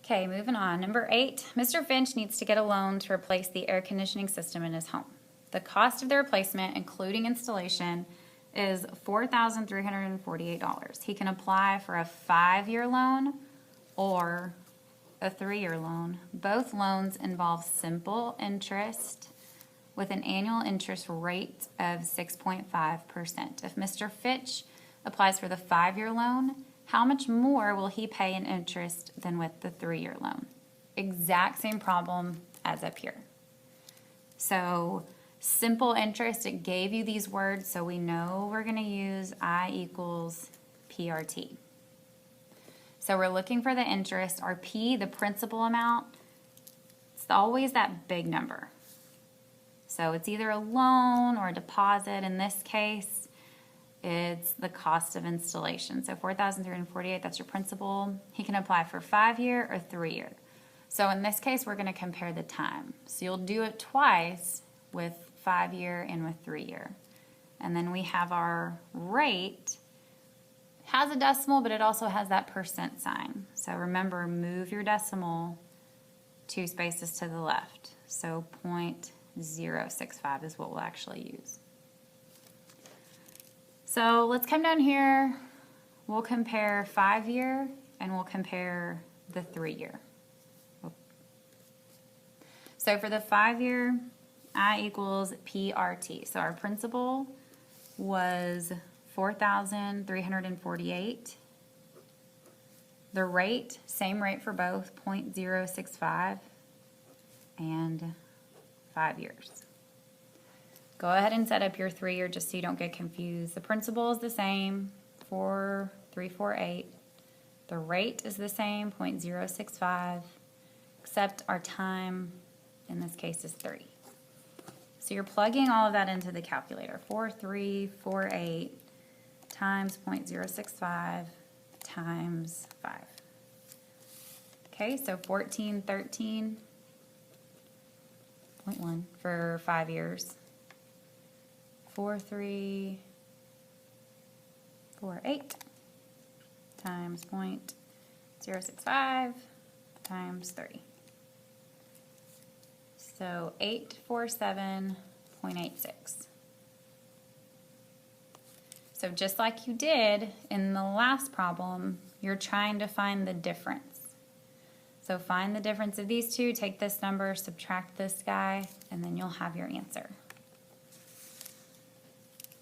Okay, moving on. Number 8, Mr. Finch needs to get a loan to replace the air conditioning system in his home. The cost of the replacement, including installation, is $4,348. He can apply for a 5-year loan or a 3-year loan. Both loans involve simple interest with an annual interest rate of 6.5%. If Mr. Finch applies for the 5-year loan, how much more will he pay in interest than with the 3-year loan? Exact same problem as up here. So simple interest, it gave you these words, so we know we're going to use I equals PRT. So we're looking for the interest. Our P, the principal amount, it's always that big number. So it's either a loan or a deposit. In this case, it's the cost of installation. So $4,348, that's your principal. He can apply for 5-year or 3-year. So in this case, we're going to compare the time. So you'll do it twice with 5-year and with 3-year. And then we have our rate. Has a decimal, but it also has that percent sign. So remember, move your decimal 2 spaces to the left. So 0.065 is what we'll actually use. So let's come down here. We'll compare 5-year and we'll compare the 3-year. So for the 5-year, I equals PRT. So our principal was $4,348. The rate, same rate for both, 0.065 and 5 years. Go ahead and set up your 3-year just so you don't get confused. The principal is the same, 4,348. The rate is the same, 0.065, except our time, in this case, is 30. So you're plugging all of that into the calculator. 4,348 times 0.065 times 5. Okay, so 1413.1 for 5 years. 4,348 times 0.065 times 30. So 847.86. So just like you did in the last problem, you're trying to find the difference. So find the difference of these two, take this number, subtract this guy, and then you'll have your answer.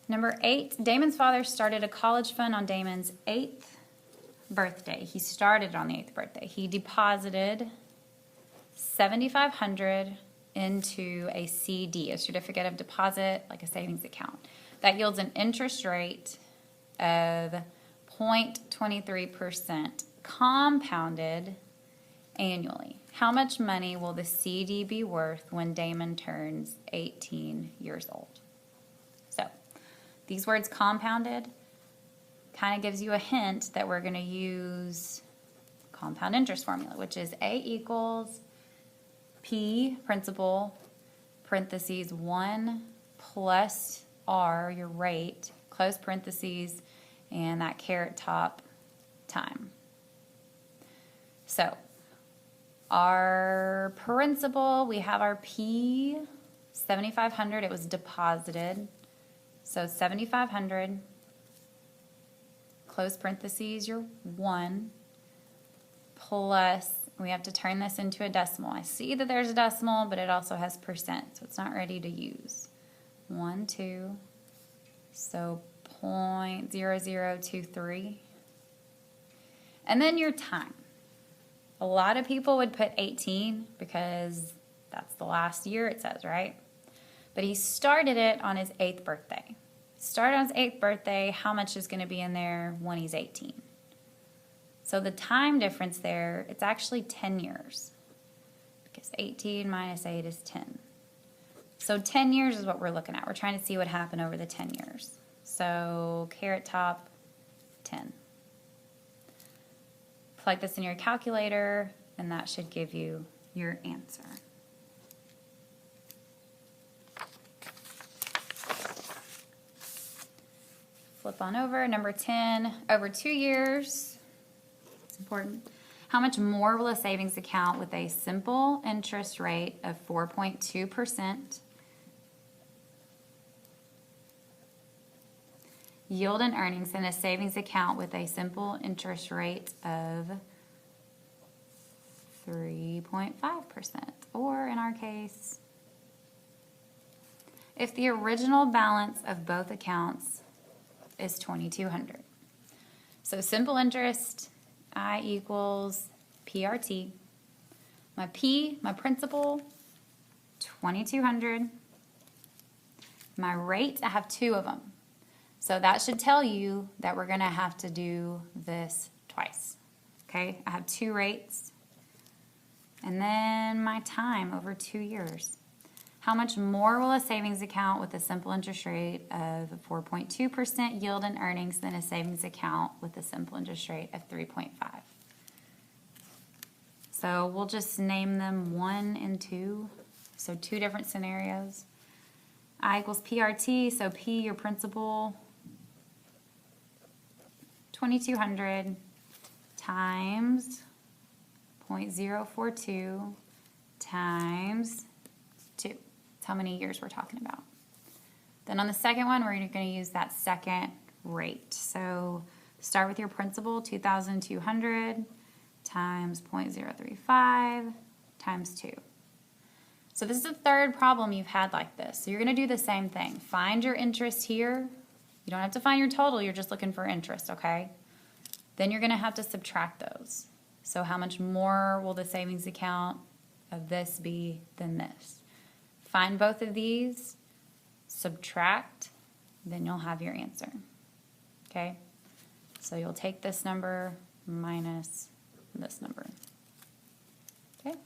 Number 8, Damon's father started a college fund on Damon's 8th birthday. He started on the 8th birthday. He deposited $7,500 into a CD, a certificate of deposit, like a savings account. That yields an interest rate of 0.23% compounded annually. How much money will the CD be worth when Damon turns 18 years old? So these words compounded kind of gives you a hint that we're going to use compound interest formula, which is A equals P, principal, parentheses 1 plus R, your rate, close parentheses, and that caret top, time. So our principal, we have our P, 7,500, it was deposited. So 7,500, close parentheses, your 1, plus, we have to turn this into a decimal. I see that there's a decimal, but it also has percent, so it's not ready to use. 1, 2, so 0.0023. And then your time. A lot of people would put 18 because that's the last year it says, right? But he started it on his 8th birthday. Started on his 8th birthday, how much is going to be in there when he's 18? So the time difference there, it's actually 10 years. Because 18 minus 8 is 10. So 10 years is what we're looking at. We're trying to see what happened over the 10 years. So caret top, 10. Plug this in your calculator, and that should give you your answer. Flip on over, number 10, over 2 years, it's important. How much more will a savings account with a simple interest rate of 4.2% yield in earnings than a savings account with a simple interest rate of 3.5%? Or in our case, if the original balance of both accounts is $2,200. So simple interest, I equals PRT. My P, my principal, $2,200. My rate, I have two of them. So that should tell you that we're gonna have to do this twice. Okay, I have two rates. And then my time over 2 years. How much more will a savings account with a simple interest rate of 4.2% yield in earnings than a savings account with a simple interest rate of 3.5? So we'll just name them 1 and 2. So two different scenarios. I equals PRT, so P, your principal, 2,200 times 0.042 times 2. That's how many years we're talking about. Then on the second one, we're going to use that second rate. So start with your principal, 2,200 times 0.035 times 2. So this is the third problem you've had like this. So you're going to do the same thing. Find your interest here. You don't have to find your total. You're just looking for interest, okay? Then you're going to have to subtract those. So how much more will the savings account of this be than this? Find both of these, subtract, then you'll have your answer. Okay? So you'll take this number minus this number. Okay?